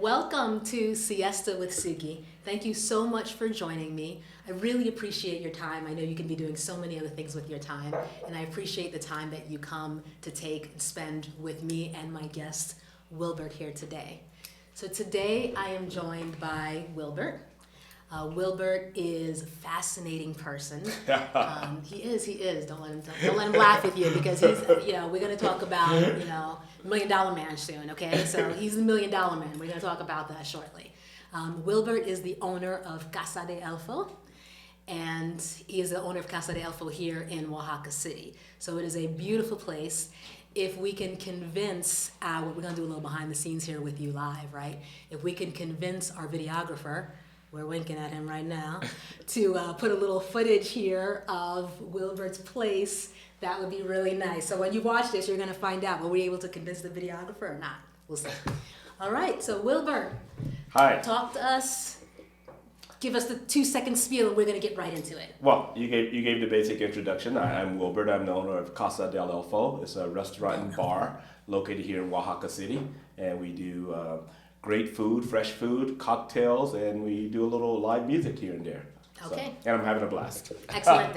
Welcome to Siesta with Suki. Thank you so much for joining me. I really appreciate your time. I know you can be doing so many other things with your time, and I appreciate the time that you come to take and spend with me and my guest, Wilbert, here today. So today I am joined by Wilbert. Wilbert is a fascinating person. He is. Don't let him laugh with you because he's. We're gonna talk about $1 Million Man soon. Okay, so he's the $1 Million Man. We're gonna talk about that shortly. Wilbert is the owner of Casa Del Elfo, and he is the owner of Casa Del Elfo here in Oaxaca City. So it is a beautiful place. If we can convince we're gonna do a little behind the scenes here with you live, right? If we can convince our videographer. We're winking at him right now, to put a little footage here of Wilbert's place. That would be really nice. So when you watch this, you're going to find out, were we able to convince the videographer or not? We'll see. All right, so Wilbert. Hi. Talk to us. Give us the 2-second spiel, and we're going to get right into it. Well, you gave the basic introduction. I'm Wilbert. I'm the owner of Casa Del Elfo. It's a restaurant and bar located here in Oaxaca City, and we do great food, fresh food, cocktails, and we do a little live music here and there. Okay. So, and I'm having a blast. Excellent.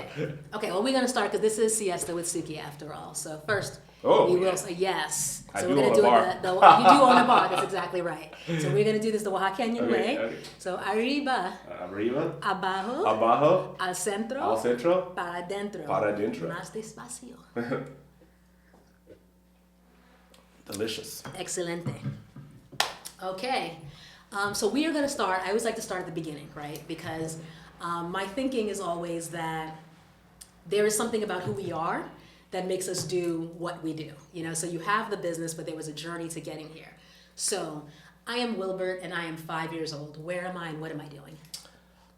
Okay, well, we're going to start because this is Siesta with Suki after all. So first, we will say yes. I so do we're going own to do a bar. it. You do own a bar. That's exactly right. So we're going to do this the Oaxacan way. Okay. So arriba, abajo, al centro, para adentro, más despacio. Delicious. Excelente. Okay, so we are going to start. I always like to start at the beginning, right? Because my thinking is always that there is something about who we are that makes us do what we do. So you have the business, but there was a journey to getting here. So I am Wilbert, and I am 5 years old. Where am I, and what am I doing?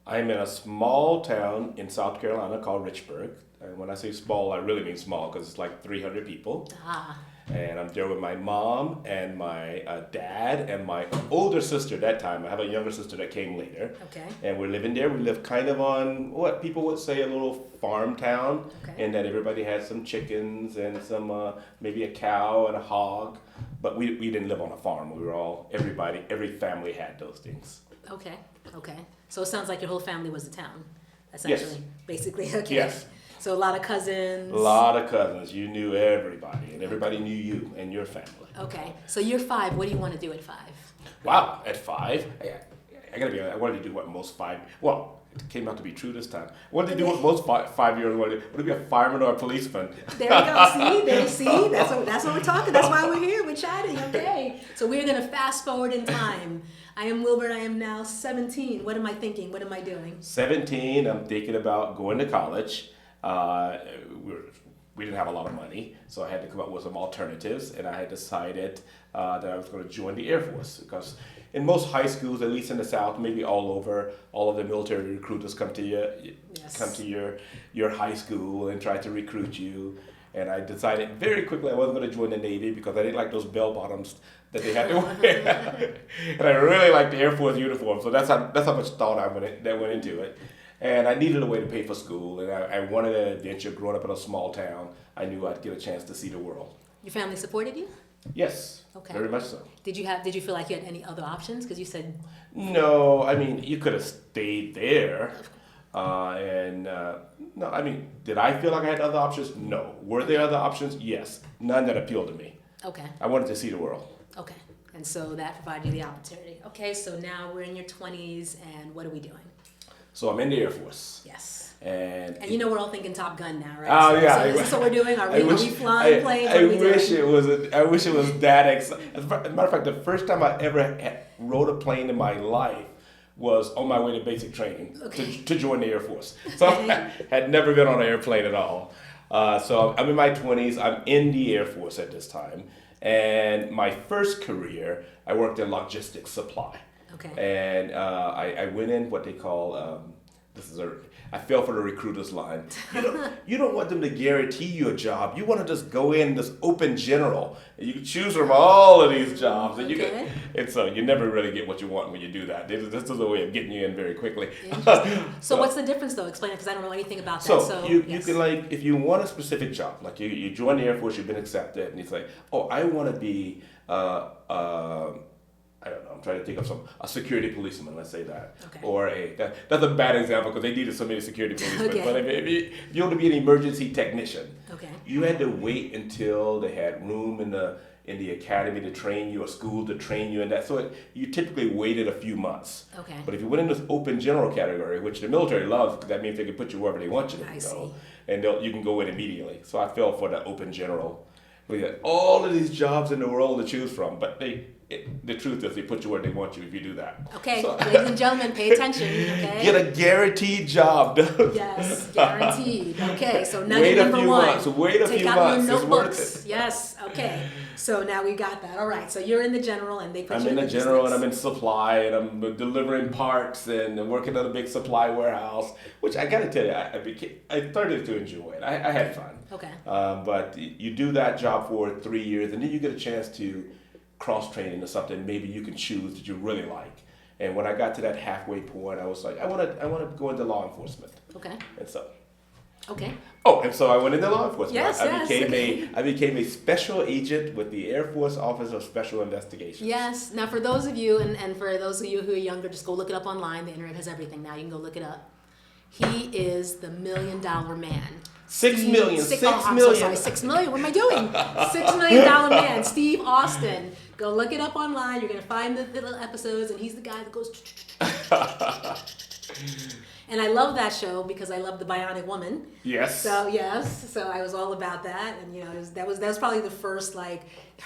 I'm in a small town in South Carolina called Richburg. And when I say small, I really mean small because it's like 300 people. And I'm there with my mom and my dad and my older sister that time. I have a younger sister that came later. Okay. And we're living there. We live kind of on what people would say a little farm town. Okay. And that everybody had some chickens and some maybe a cow and a hog. But we didn't live on a farm. We were every family had those things. Okay. So it sounds like your whole family was a town, essentially. Yes. Basically, okay. Yes. So a lot of cousins. A lot of cousins. You knew everybody, and everybody knew you and your family. Okay. So you're 5. What do you want to do at 5? Wow, at 5, I gotta be honest, I wanted to do what most 5, well, it came out to be true this time. I wanted to do what most 5-year-olds wanted to be a fireman or a policeman. There we go. See? That's what we're talking. That's why we're here. We're chatting. Okay. So we're going to fast forward in time. I am Wilbert. I am now 17. What am I thinking? What am I doing? 17, I'm thinking about going to college. We didn't have a lot of money, so I had to come up with some alternatives, and I had decided that I was going to join the Air Force because in most high schools, at least in the South, maybe all over, all of the military recruiters come to your high school and try to recruit you. And I decided very quickly I wasn't going to join the Navy because I didn't like those bell bottoms that they had to wear, and I really liked the Air Force uniform. So that's how much thought that went into it. And I needed a way to pay for school, and I wanted an adventure. Growing up in a small town, I knew I'd get a chance to see the world. Your family supported you? Yes, okay. Very much so. Did you feel like you had any other options? Because you said... No, I mean, you could have stayed there. No, I mean, did I feel like I had other options? No. Were there other options? Yes. None that appealed to me. Okay. I wanted to see the world. Okay. And so that provided you the opportunity. Okay, so now we're in your 20s, and what are we doing? So I'm in the Air Force. Yes. And we're all thinking Top Gun now, right? Oh, yeah. So is this what we're doing? Are we flying planes? I wish it was that exciting. As a matter of fact, the first time I ever rode a plane in my life was on my way to basic training to join the Air Force. So I had never been on an airplane at all. So I'm in my 20s. I'm in the Air Force at this time. And my first career, I worked in logistics supply. Okay. And I went in what they call, I fell for the recruiter's line. You don't want them to guarantee you a job. You want to just go in this open general. And you can choose from all of these jobs. And so you never really get what you want when you do that. This is a way of getting you in very quickly. So what's the difference though? Explain it because I don't know anything about that. So you can if you want a specific job, like you join the Air Force, you've been accepted, and you say, oh, I want to be I don't know. I'm trying to think of a security policeman. Let's say that, Okay. or that's a bad example because they needed so many security policemen. Okay. But if you want to be an emergency technician, Okay. you had to wait until they had room in the academy to train you, or school to train you, and that. So you typically waited a few months. Okay. But if you went in this open general category, which the military loves, because that means they can put you wherever they want you to I go, see. and you can go in immediately. So I fell for the open general. We got all of these jobs in the world to choose from, but the truth is they put you where they want you if you do that. Okay, So, ladies and gentlemen, pay attention. Okay. get a guaranteed job. Yes, guaranteed. Okay, so nugget Wait a number few one. months. Wait a Take few out months. your It's worth notebooks. it. Yes. Okay. So now we got that. All right. So you're in the general, and they put I'm you in in the general, and business. I'm in supply, and I'm delivering parts, and I'm working at a big supply warehouse. Which I gotta tell you, I started to enjoy it. I had fun. Okay. But you do that job for 3 years, and then you get a chance to cross train into something maybe you can choose that you really like. And when I got to that halfway point, I was like, I want to go into law enforcement. Okay. And so. Okay. Oh, and so I went into law enforcement. Yes, I became a special agent with the Air Force Office of Special Investigations. Yes. Now, for those of you, and for those of you who are younger, just go look it up online. The internet has everything now. You can go look it up. He is the $1 million man. 6 million. I'm 6 so million. sorry. 6 million. What am I doing? $6 million man, Steve Austin. Go look it up online. You're gonna find the little episodes, and he's the guy that goes. And I love that show because I love the Bionic Woman. Yes. So yes, so I was all about that, and that was probably the first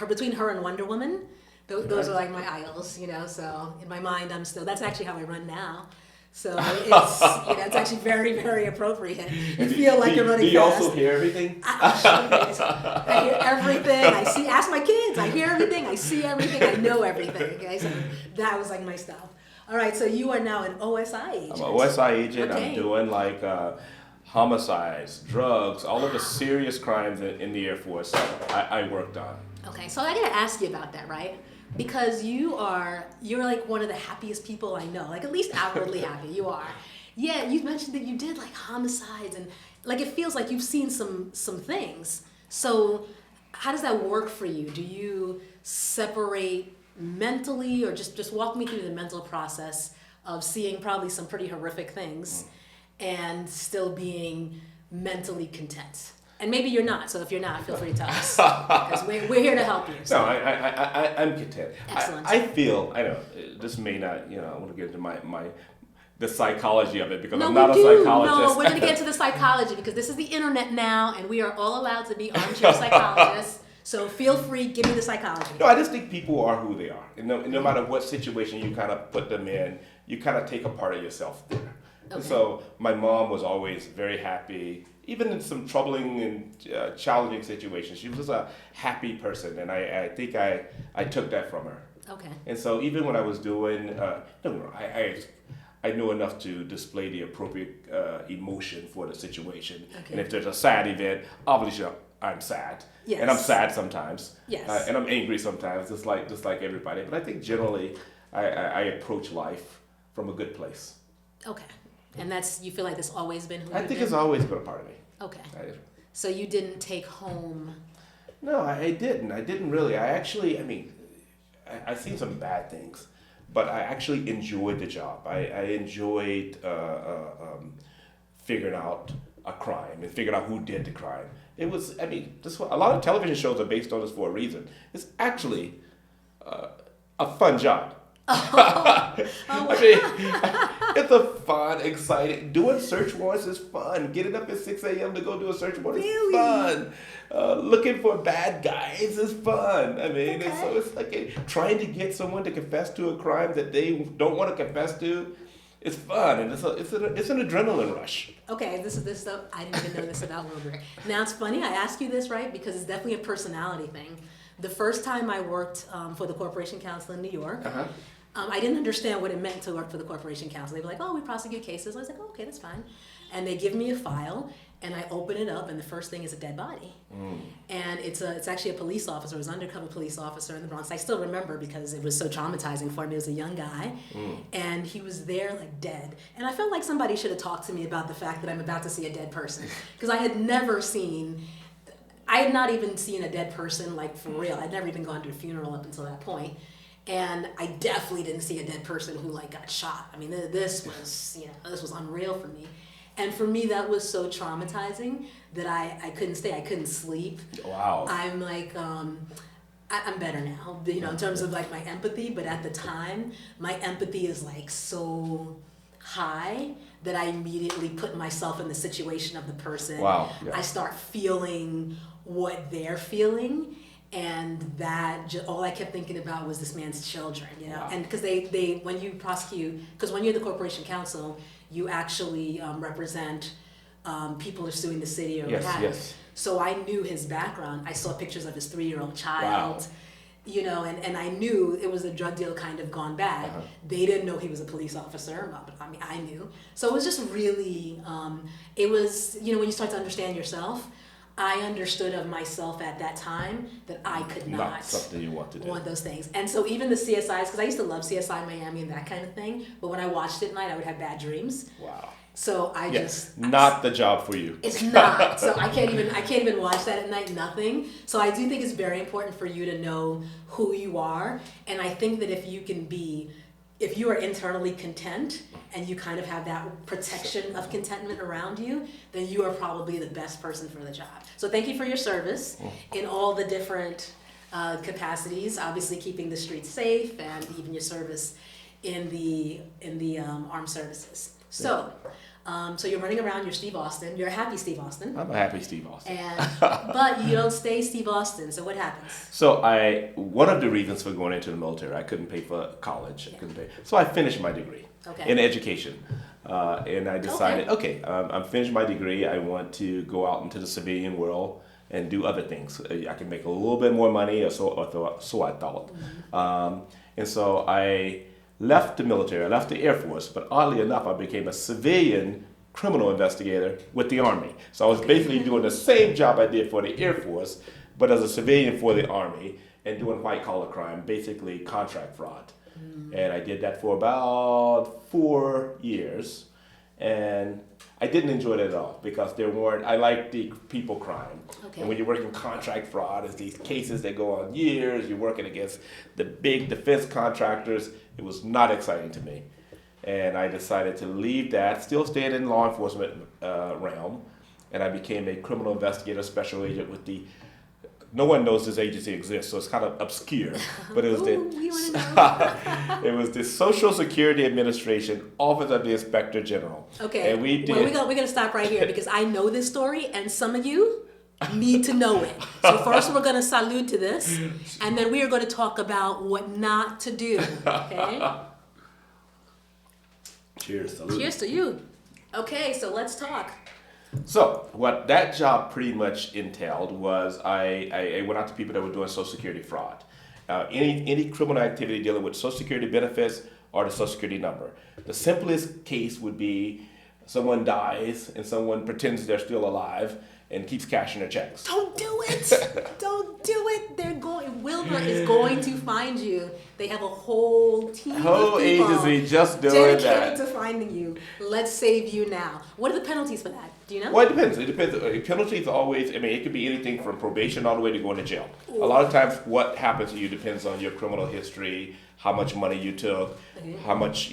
between her and Wonder Woman. Those are like my idols, So in my mind, that's actually how I run now. So it's actually very, very appropriate. You feel like you're running fast. Do you also hear everything? I hear everything. Ask my kids. I hear everything. I see everything. I know everything. Okay, so that was like my stuff. All right, so you are now an OSI agent. I'm an OSI agent. Okay. I'm doing homicides, drugs, all of the serious crimes in the Air Force I worked on. Okay, so I gotta ask you about that, right? Because you're like one of the happiest people I know, like at least outwardly happy you are. Yeah, you mentioned that you did like homicides, and like it feels like you've seen some things. So how does that work for you? Do you separate mentally, or just walk me through the mental process of seeing probably some pretty horrific things and still being mentally content? And maybe you're not, so if you're not, feel free to tell us, because we're here to help you. So. No, I'm content. Excellent. I feel, I know, this may not, I want to get into the psychology of it, because I'm not a psychologist. No, we're going to get to the psychology, because this is the internet now, and we are all allowed to be armchair psychologists. So feel free, give me the psychology. No, I just think people are who they are. And no matter what situation you kind of put them in, you kind of take a part of yourself there. Okay. And so my mom was always very happy, even in some troubling and challenging situations. She was a happy person, and I think I took that from her. Okay. And so even when I was doing, I know enough to display the appropriate emotion for the situation. Okay. And if there's a sad event, obviously I'm sad. Yes. And I'm sad sometimes. Yes. And I'm angry sometimes, just like everybody. But I think generally I approach life from a good place. Okay. And you feel like that's always been who I think it's always been a part of me. Okay. So you didn't take home. No, I didn't. I didn't really. I've seen some bad things, but I actually enjoyed the job. I enjoyed figuring out a crime and figuring out who did the crime. It was, a lot of television shows are based on this for a reason. It's actually a fun job. It's a fun, exciting. Doing search warrants is fun. Getting up at 6 a.m. to go do a search warrant is fun. Looking for bad guys is fun. It's like trying to get someone to confess to a crime that they don't want to confess to. It's fun, and it's an adrenaline rush. Okay, this stuff I didn't even know this about Wilbert. Now it's funny I ask you this, right? Because it's definitely a personality thing. The first time I worked for the Corporation Counsel in New York, I didn't understand what it meant to work for the Corporation Counsel. They were like, "Oh, we prosecute cases." I was like, "Oh, okay, that's fine." And they give me a file, and I open it up, and the first thing is a dead body. And it's actually a police officer. It was an undercover police officer in the Bronx. I still remember because it was so traumatizing for me. It was a young guy, and he was there like dead. And I felt like somebody should have talked to me about the fact that I'm about to see a dead person, because I had not even seen a dead person like for real. I'd never even gone to a funeral up until that point. And I definitely didn't see a dead person who like got shot. I mean, this was, this was unreal for me. And for me, that was so traumatizing that I couldn't stay. I couldn't sleep. Wow. I'm like, I'm better now, in terms of like my empathy. But at the time, my empathy is like so high that I immediately put myself in the situation of the person. Wow. Yeah. I start feeling what they're feeling. And that all I kept thinking about was this man's children, Wow. And because they when you prosecute, because when you're the corporation counsel, you actually represent people who are suing the city or what have you. Yes. So I knew his background. I saw pictures of his 3-year-old child, and I knew it was a drug deal kind of gone bad. Uh-huh. They didn't know he was a police officer, but I mean, I knew. So it was just really, it was, when you start to understand yourself, I understood of myself at that time that I could not something you want to do. Want those things. And so even the CSIs, because I used to love CSI Miami and that kind of thing, but when I watched it at night, I would have bad dreams. Wow. So not the job for you. It's not. So I can't even watch that at night, nothing. So I do think it's very important for you to know who you are. And I think that if you are internally content and you kind of have that protection of contentment around you, then you are probably the best person for the job. So thank you for your service in all the different capacities, obviously keeping the streets safe and even your service in the armed services. So, so you're running around, you're Steve Austin, you're a happy Steve Austin. I'm a happy Steve Austin. But you don't stay Steve Austin, so what happens? So one of the reasons for going into the military, I couldn't pay for college. So I finished my degree in education. And I decided, I'm finished my degree. I want to go out into the civilian world and do other things. I can make a little bit more money, or so I thought. Mm-hmm. And so I left the military, I left the Air Force, but oddly enough, I became a civilian criminal investigator with the Army. So I was basically doing the same job I did for the Air Force, but as a civilian for the Army and doing white collar crime, basically contract fraud. And I did that for about 4 years. And I didn't enjoy it at all because I like the people crime. Okay. And when you're working contract fraud, it's these cases that go on years, you're working against the big defense contractors. It was not exciting to me. And I decided to leave that, still staying in law enforcement realm. And I became a criminal investigator special agent with no one knows this agency exists, so it's kind of obscure. But it was it was the Social Security Administration Office of the Inspector General. Okay. And we did. Well, we're gonna stop right here because I know this story, and some of you need to know it. So first, we're gonna salute to this, and then we are going to talk about what not to do. Okay. Cheers. Salute. Cheers to you. Okay, so let's talk. So what that job pretty much entailed was I went out to people that were doing Social Security fraud. Any criminal activity dealing with Social Security benefits or the Social Security number. The simplest case would be someone dies and someone pretends they're still alive and keeps cashing their checks. Don't do it. Don't do it. Wilbert is going to find you. They have a whole team of people agency just doing dedicated that. to finding you. Let's save you now. What are the penalties for that? Do you know? Well, it depends. Penalties always, it could be anything from probation all the way to going to jail. Ooh. A lot of times what happens to you depends on your criminal history, how much money you took, how much,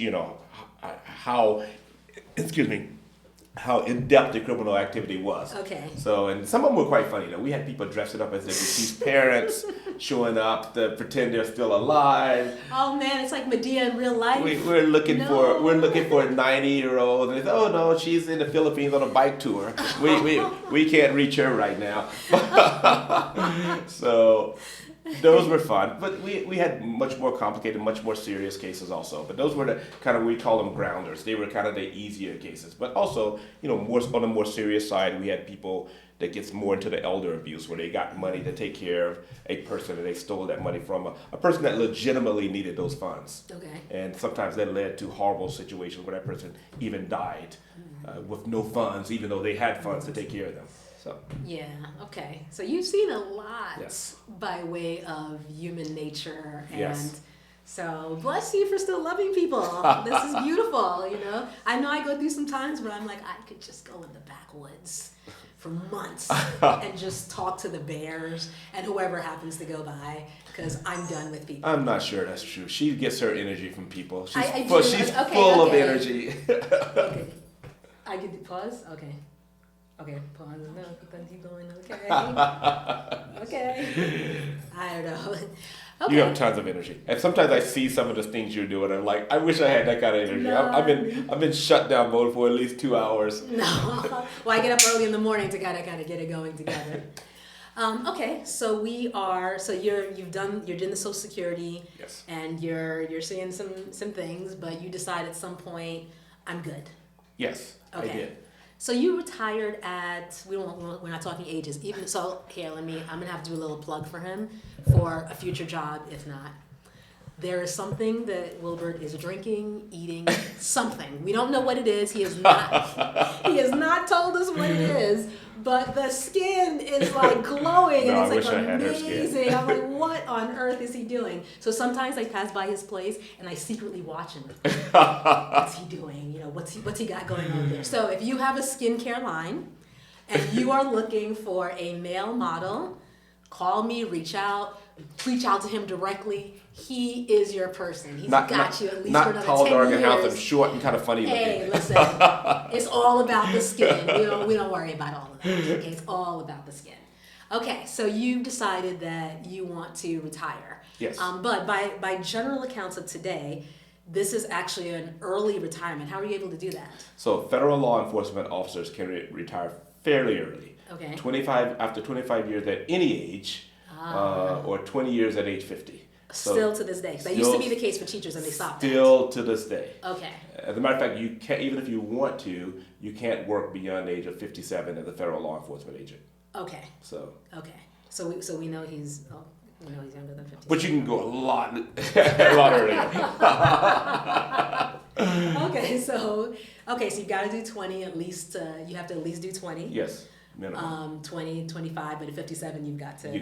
how in-depth the criminal activity was. Okay. So, and some of them were quite funny. We had people dressing up as their deceased parents, showing up to pretend they're still alive. Oh man, it's like Medea in real life. We're looking for a 90-year-old, and it's, oh no, she's in the Philippines on a bike tour. We can't reach her right now. So those were fun, but we had much more complicated, much more serious cases also. But those were the kind of, we call them grounders. They were kind of the easier cases. But also, more on the more serious side, we had people that gets more into the elder abuse, where they got money to take care of a person and they stole that money from a person that legitimately needed those funds. Okay. And sometimes that led to horrible situations where that person even died with no funds, even though they had funds to take care of them. So. Yeah, okay. So you've seen a lot Yes. by way of human nature, and Yes. so bless you for still loving people. This is beautiful, I know I go through some times where I'm like, I could just go in the backwoods for months and just talk to the bears and whoever happens to go by, because I'm done with people. I'm not sure that's true. She gets her energy from people. She's I full, do. she's Okay, full of okay. energy. Okay. I could pause? Okay. Okay, pause. No, keep going. Okay. Okay. I don't know. Okay. You have tons of energy, and sometimes I see some of the things you're doing. I'm like, I wish I had that kind of energy. No. I've been shut down mode for at least 2 hours. No. Well, I get up early in the morning to kind of get it going together. Okay, so you're doing the Social Security. Yes. And you're seeing some things, but you decide at some point, I'm good. Yes, Okay. I did. So you retired at, we're not talking ages. Even so, here, I'm gonna have to do a little plug for him for a future job, if not. There is something that Wilbert is drinking, eating, something. We don't know what it is. He has not told us what it is, but the skin is like glowing No, and I it's wish I like had her skin. amazing. I'm like, what on earth is he doing? So sometimes I pass by his place and I secretly watch him. What's he doing? You know, what's he got going on there? So if you have a skincare line and you are looking for a male model, call me, reach out to him directly. He is your person. He's got you at least for another 10 years. Not tall, dark, and handsome, short, and kind of funny looking. Hey, listen, it's all about the skin. We don't worry about all of that. Okay, it's all about the skin. Okay, so you've decided that you want to retire. Yes. But by general accounts of today, this is actually an early retirement. How are you able to do that? So federal law enforcement officers can retire fairly early. Okay. After 25 years at any age, or 20 years at age 50. So Still to this day. 'Cause that used to be the case for teachers and they stopped that. Still to this day. Okay. As a matter of fact, you can't, even if you want to, you can't work beyond the age of 57 as a federal law enforcement agent. Okay. So. Okay. So we know he's younger than 50. But you can go a lot earlier. Okay, so you've got to do 20 at least. You have to at least do 20. Yes, minimum. 20, 25, but at 57 you got to go.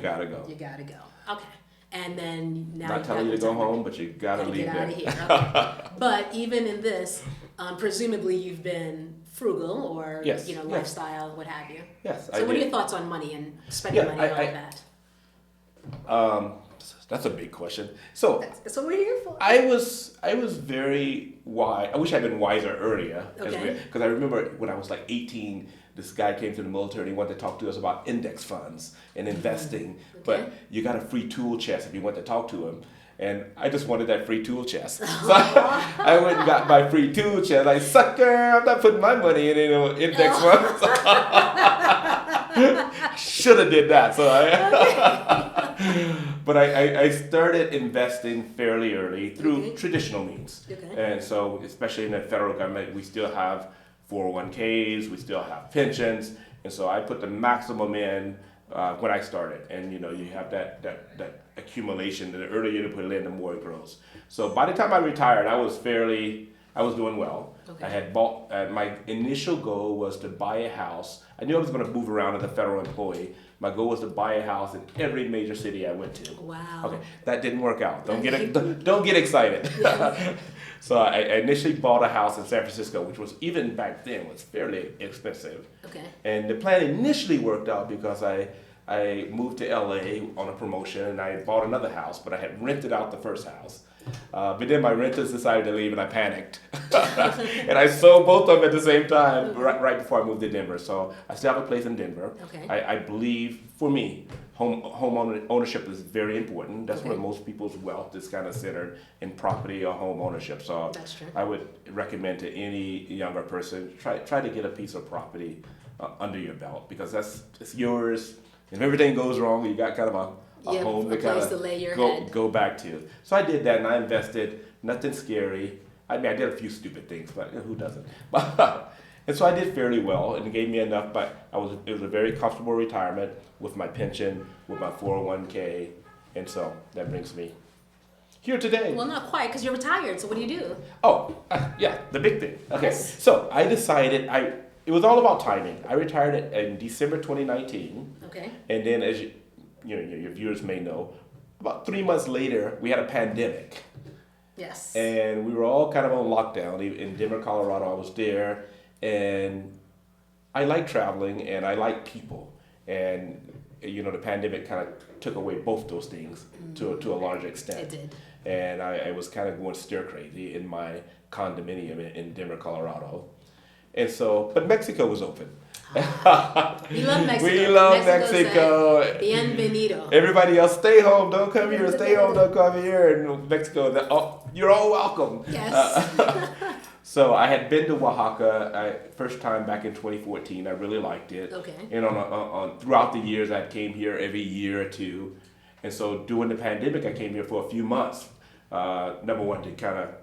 You got to go. Okay. And then now Not telling you to go home, but you gotta leave get there. out of here. Okay. But even in this, presumably you've been frugal or Yes, lifestyle, what have you. Yes, So what are your thoughts on money and spending money and all that? That's a big question. So That's what we're here for. I was very wise. I wish I'd been wiser earlier. Okay. Because I remember when I was like 18, this guy came to the military and he wanted to talk to us about index funds and investing. Okay. But you got a free tool chest if you went to talk to him. And I just wanted that free tool chest. So I went and got my free tool chest. Like, sucker, I'm not putting my money in index funds. Should have did that. So but I started investing fairly early through traditional means. Okay. And so, especially in the federal government, we still have 401ks, we still have pensions. And so I put the maximum in when I started. And you have that accumulation. The earlier you put it in, the more it grows. So by the time I retired, I was doing well. Okay. I had bought, my initial goal was to buy a house. I knew I was going to move around as a federal employee. My goal was to buy a house in every major city I went to. Wow. Okay, that didn't work out. Don't get excited. So I initially bought a house in San Francisco, which was, even back then, was fairly expensive. Okay. And the plan initially worked out because I moved to LA on a promotion and I bought another house, but I had rented out the first house. But then my renters decided to leave and I panicked. And I sold both of them at the same time right before I moved to Denver. So I still have a place in Denver. Okay. I believe, for me, home ownership is very important. That's where most people's wealth is kind of centered, in property or home ownership. So That's true. I would recommend to any younger person, try to get a piece of property under your belt, because it's yours. If everything goes wrong, you got kind of a home to kind of go back to. So I did that and I invested. Nothing scary. I mean, I did a few stupid things, but who doesn't? And so I did fairly well, and it gave me enough. But it was a very comfortable retirement with my pension, with my 401k, and so that brings me here today. Well, not quite, because you're retired. So what do you do? Oh, yeah, the big thing. Okay, Yes. so I decided it was all about timing. I retired in December 2019. Okay. And then, as your viewers may know, about 3 months later, we had a pandemic. Yes. And we were all kind of on lockdown. In Denver, Colorado, I was there. And I like traveling and I like people. And, the pandemic kind of took away both those things to a large extent. It did. And I was kind of going stir crazy in my condominium in Denver, Colorado. And so, but Mexico was open. We love Mexico. We love Mexico. Bienvenido. Everybody else, stay home, don't come here. Stay home, don't come here. And Mexico, you're all welcome. Yes. So I had been to Oaxaca first time back in 2014. I really liked it. Okay. And on throughout the years, I came here every year or two. And so during the pandemic, I came here for a few months. Number one, to kind of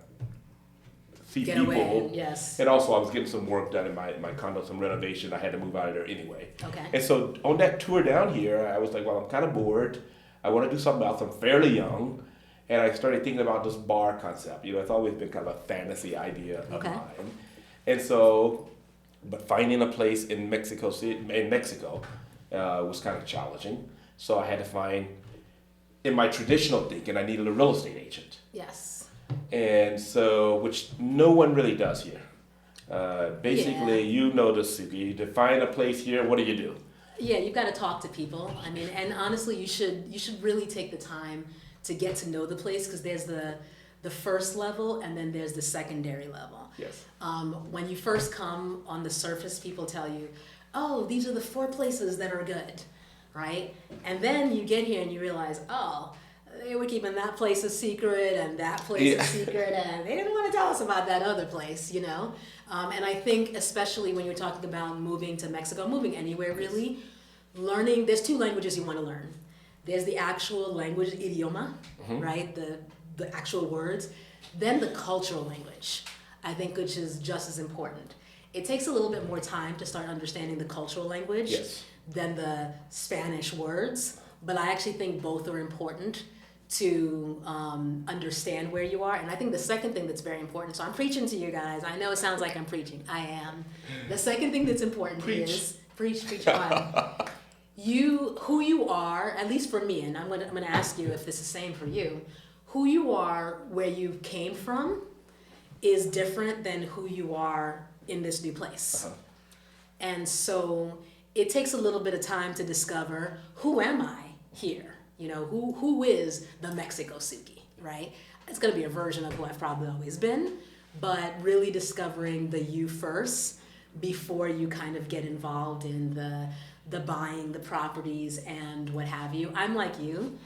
see Get people. away, yes. And also I was getting some work done in my condo, some renovation. I had to move out of there anyway. Okay. And so on that tour down here, I was like, well, I'm kind of bored. I want to do something else. I'm fairly young. And I started thinking about this bar concept. It's always been kind of a fantasy idea of mine. And so, but finding a place in Mexico was kind of challenging. So I had to find, in my traditional thinking, I needed a real estate agent. Yes. And so, which no one really does here. Basically, you know this, Suki. To find a place here, what do? Yeah, you've got to talk to people. I mean, and honestly, you should really take the time to get to know the place, because there's the first level and then there's the secondary level. Yes. When you first come, on the surface, people tell you, oh, these are the 4 places that are good, right? And then you get here and you realize, oh, they were keeping that place a secret and that place a secret, and they didn't want to tell us about that other place, And I think especially when you're talking about moving to Mexico, moving anywhere really, learning, there's 2 languages you want to learn. There's the actual language, idioma, right? The actual words. Then the cultural language, I think, which is just as important. It takes a little bit more time to start understanding the cultural language than the Spanish words, but I actually think both are important to understand where you are. And I think the second thing that's very important, so I'm preaching to you guys. I know it sounds like I'm preaching. I am. The second thing that's important is, preach on. Who you are, at least for me, and I'm gonna ask you if this is the same for you, who you are where you came from is different than who you are in this new place. And so it takes a little bit of time to discover, who am I here? Who is the Mexico Suki, right? It's gonna be a version of who I've probably always been, but really discovering the you first before you kind of get involved in the buying the properties and what have you. I'm like you.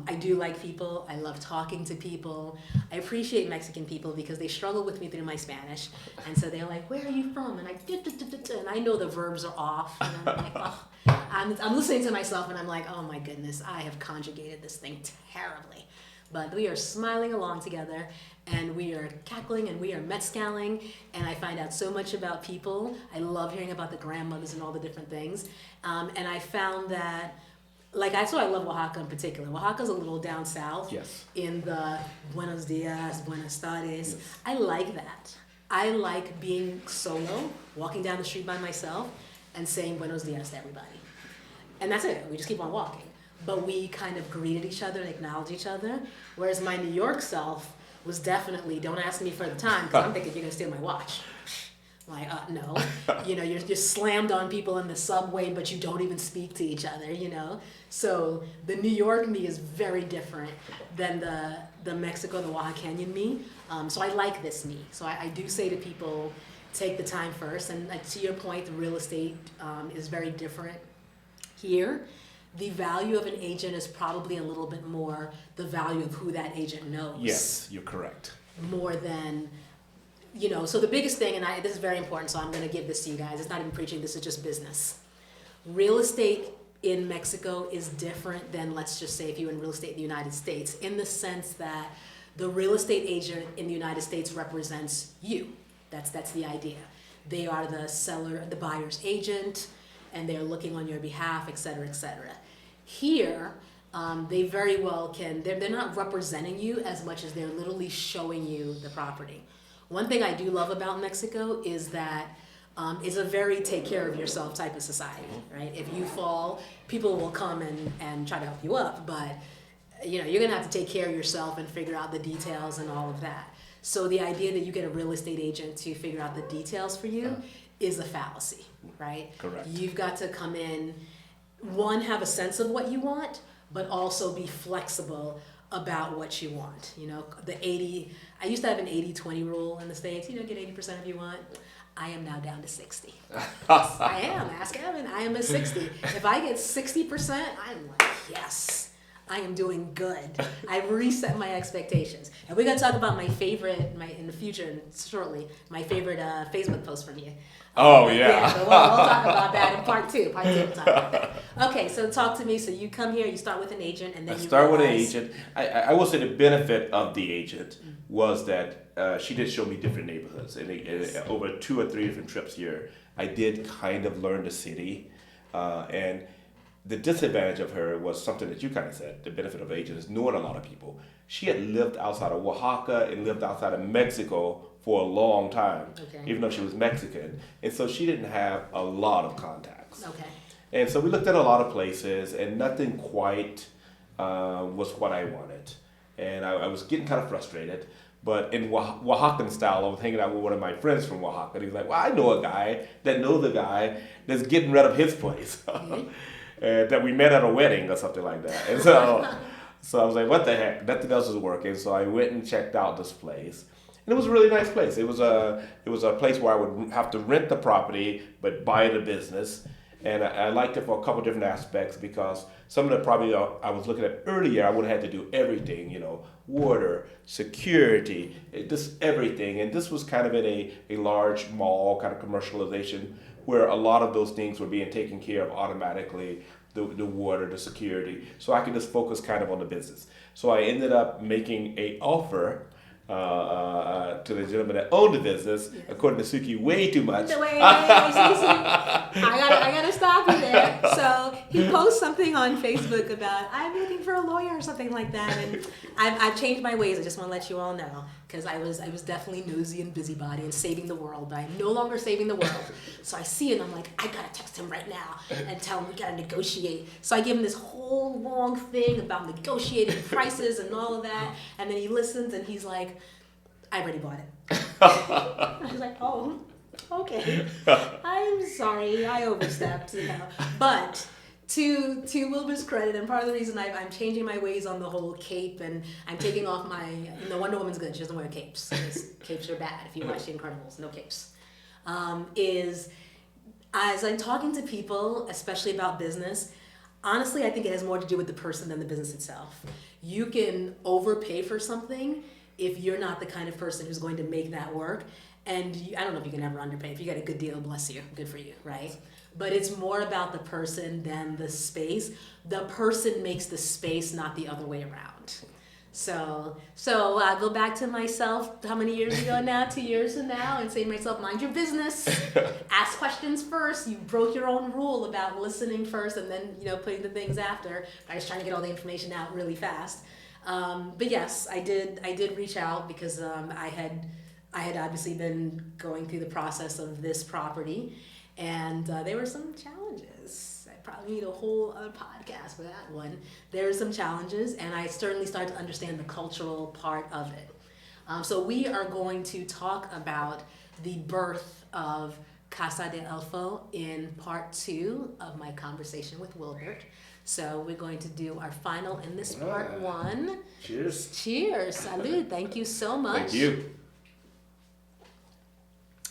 I do like people. I love talking to people. I appreciate Mexican people because they struggle with me through my Spanish. And so they're like, where are you from? And I know the verbs are off. And I'm like, oh. I'm listening to myself and I'm like, oh my goodness, I have conjugated this thing terribly. But we are smiling along together, and we are cackling, and we are mezcaling, and I find out so much about people. I love hearing about the grandmothers and all the different things. And I found that, that's why I love Oaxaca in particular. Oaxaca's a little down south in the buenos dias, buenas tardes. I like that. I like being solo, walking down the street by myself, and saying buenos dias to everybody. And that's it. We just keep on walking. But we kind of greeted each other and acknowledged each other. Whereas my New York self was definitely, don't ask me for the time, because I'm thinking you're going to steal my watch. No. You're slammed on people in the subway, but you don't even speak to each other, So the New York me is very different than the Mexico, the Oaxacan me. So I like this me. So I do say to people, take the time first. And to your point, the real estate is very different here. The value of an agent is probably a little bit more the value of who that agent knows. Yes, you're correct. More than, so the biggest thing, and this is very important, so I'm going to give this to you guys. It's not even preaching, this is just business. Real estate in Mexico is different than, let's just say, if you're in real estate in the United States, in the sense that the real estate agent in the United States represents you. That's the idea. They are the seller, the buyer's agent, and they're looking on your behalf, et cetera, et cetera. Here, they very well can, they're not representing you as much as they're literally showing you the property. One thing I do love about Mexico is that it's a very take care of yourself type of society, right? If you fall, people will come and try to help you up, but you're gonna have to take care of yourself and figure out the details and all of that. So the idea that you get a real estate agent to figure out the details for you is a fallacy, right? Correct. You've got to come in, one, have a sense of what you want, but also be flexible about what you want. You know, I used to have an 80-20 rule in the States, get 80% of you want. I am now down to 60. I am, ask Evan, I am at 60. If I get 60%, I'm like, yes, I am doing good. I've reset my expectations. And we're gonna talk about my favorite, in the future, shortly, my favorite Facebook post from you. Oh, yeah. But we'll talk about that in part two. We'll talk about that. Okay, so talk to me. So you come here, you start with an agent, and then you start with an realize- agent. I will say the benefit of the agent was that she did show me different neighborhoods. And over 2 or 3 different trips here, I did kind of learn the city. And the disadvantage of her was something that you kind of said. The benefit of the agent is knowing a lot of people. She had lived outside of Oaxaca and lived outside of Mexico for a long time, even though she was Mexican. And so she didn't have a lot of contacts. Okay. And so we looked at a lot of places, and nothing quite was what I wanted. And I was getting kind of frustrated. But in Oaxacan style, I was hanging out with one of my friends from Oaxaca. And he was like, well, I know a guy that knows a guy that's getting rid of his place. And that we met at a wedding or something like that. And so I was like, what the heck? Nothing else is working. So I went and checked out this place. And it was a really nice place. It was a place where I would have to rent the property, but buy the business. And I liked it for a couple different aspects because some of the property I was looking at earlier, I would have had to do everything, water, security, just everything. And this was kind of in a large mall kind of commercialization where a lot of those things were being taken care of automatically, the water, the security. So I could just focus kind of on the business. So I ended up making an offer to the gentleman that owned the business, according to Suki, way too much. Wait, I gotta stop you there. So he posts something on Facebook about, I'm looking for a lawyer or something like that, and I've changed my ways. I just want to let you all know, because I was definitely nosy and busybody and saving the world, but I'm no longer saving the world. So I see it and I'm like, I gotta text him right now and tell him we gotta negotiate. So I give him this whole long thing about negotiating prices and all of that, and then he listens and he's like, I already bought it. I was like, oh, okay. I'm sorry, I overstepped, But to Wilbert's credit, and part of the reason I'm changing my ways on the whole cape, and I'm taking off my, Wonder Woman's good, she doesn't wear capes. Capes are bad. If you watch The Incredibles, no capes. Is as I'm talking to people, especially about business, honestly, I think it has more to do with the person than the business itself. You can overpay for something if you're not the kind of person who's going to make that work. And I don't know if you can ever underpay. If you get a good deal, bless you, good for you, right? But it's more about the person than the space. The person makes the space, not the other way around. So I go back to myself, how many years ago now? 2 years from now, and say to myself, mind your business. Ask questions first. You broke your own rule about listening first and then, putting the things after. I was trying to get all the information out really fast. But yes, I did reach out because I had obviously been going through the process of this property, and there were some challenges. I probably need a whole other podcast for that one. There were some challenges, and I certainly started to understand the cultural part of it. So we are going to talk about the birth of Casa Del Elfo in part 2 of my conversation with Wilbert. So we're going to do our final in this part 1. Cheers. Cheers. Salud. Thank you so much. Thank you.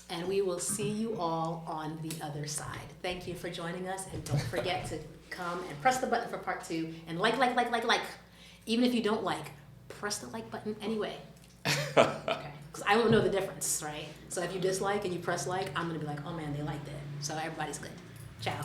And we will see you all on the other side. Thank you for joining us, and don't forget to come and press the button for part 2, and like. Even if you don't like, press the like button anyway. Okay. Because I won't know the difference, right? So if you dislike and you press like, I'm gonna be like, oh man, they liked it. So everybody's good. Ciao.